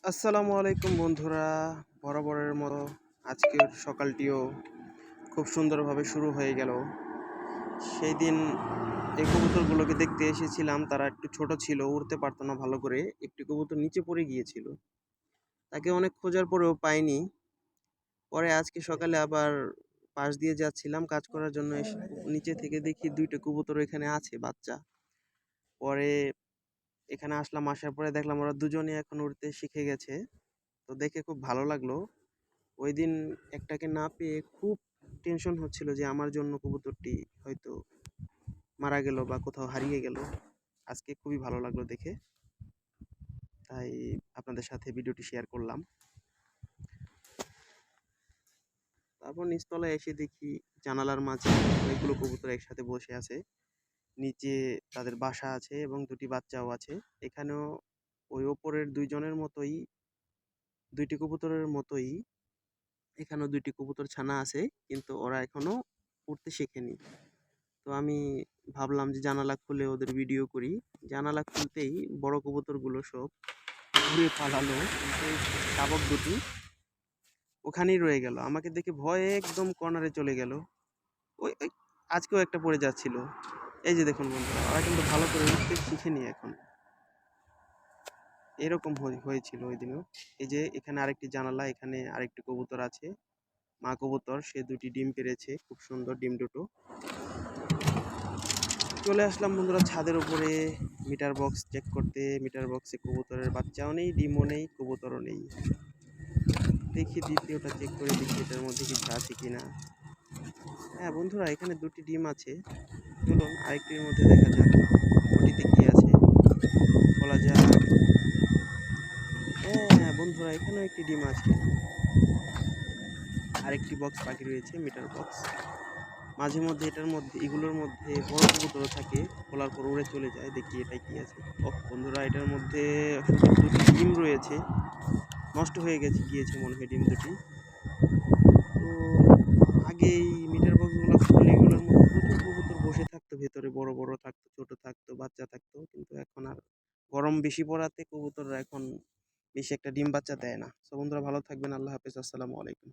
আসসালামু আলাইকুম বন্ধুরা। বরাবরের মতো আজকের সকালটিও খুব সুন্দরভাবে শুরু হয়ে গেল। সেই দিন এই কবুতরগুলোকে দেখতে এসেছিলাম, তারা একটু ছোট ছিল, উড়তে পারতো না ভালো করে। একটি কবুতর নিচে পড়ে গিয়েছিল, তাকে অনেক খোঁজার পরেও পাইনি। পরে আজকে সকালে আবার পাশ দিয়ে যাচ্ছিলাম কাজ করার জন্য, নিচে থেকে দেখি দুইটা কবুতর এখানে আছে বাচ্চা। পরে এখানে আসলাম, আসার পরে দেখলাম ওরা দুজনে এখন উড়তে শিখে গেছে। তো দেখে খুব ভালো লাগলো। ওই দিন একটাকে না পেয়ে খুব টেনশন হচ্ছিল যে আমার জন্য কবুতরটি হয়তো মারা গেল বা কোথাও হারিয়ে গেল। আজকে খুবই ভালো লাগলো দেখে, তাই আপনাদের সাথে ভিডিওটি শেয়ার করলাম। তারপর নিচতলায় এসে দেখি জানালার মাঝে অনেকগুলো কবুতর একসাথে বসে আছে। নিচে তাদের বাসা আছে এবং দুটি বাচ্চাও আছে। এখানেও ওই ওপরের দুইটি কবুতরের মতোই এখানেও দুইটি কবুতর ছানা আছে, কিন্তু ওরা এখনো উড়তে শেখেনি। তো আমি ভাবলাম যে জানালা খুলে ওদের ভিডিও করি। জানালা খুলতেই বড় কবুতরগুলো সব উড়ে পালালো, কিন্তু এই শাবক দুটি ওখানেই রয়ে গেল। আমাকে দেখে ভয়ে একদম কর্নারে চলে গেল। ওই ওই আজকেও একটা পড়ে যাচ্ছিল। এই যে দেখুন বন্ধুরা, ওরা কিন্তু ভালো করে উঠতে শিখেনি এখন। এরকম হয়েছিল ওই দিনও। এই যে এখানে আরেকটি জানালা, এখানে আরেকটি কবুতর আছে, মা কবুতর। সে দুটি ডিম পেড়েছে, খুব সুন্দর ডিম দুটো। চলে আসলাম বন্ধুরা ছাদের উপরে মিটার বক্স চেক করতে। মিটার বক্সে কবুতরের বাচ্চাও নেই, ডিমও নেই, কবুতরও নেই। দেখি দ্বিতীয়টা চেক করে দেখি এটার মধ্যে কিছু আছে কিনা। হ্যাঁ বন্ধুরা, এখানে দুটি ডিম আছে। চলুন আরেকটির মধ্যে দেখা যাক ওটিতে কি আছে, বলা যাক। হ্যাঁ বন্ধুরা, এখানেও একটি ডিম আছে। আরেকটি বক্স বাকি রয়েছে, মিটার বক্স। মাঝে মধ্যে এগুলোর মধ্যে বড় কবুতরও থাকে, খোলার পর উড়ে চলে যায়। দেখি এটাই কি আছে। ওহ বন্ধুরা, এটার মধ্যে শুধু দুটি ডিম রয়েছে, নষ্ট হয়ে গিয়েছে মনে হয় ডিম দুটি। তো আগে এই মিটার বক্সগুলো খুলে এগুলোর মধ্যে প্রচুর কবুতর বসে থাকতো, ভেতরে বড় বড় থাকতো, ছোট থাকতো, বাচ্চা থাকতো। কিন্তু এখন আর গরম বেশি পড়াতে কবুতররা এখন বেশি একটা ডিম বাচ্চা দেয় না। তো বন্ধুরা ভালো থাকবেন, আল্লাহ হাফেজ, আসসালামু আলাইকুম।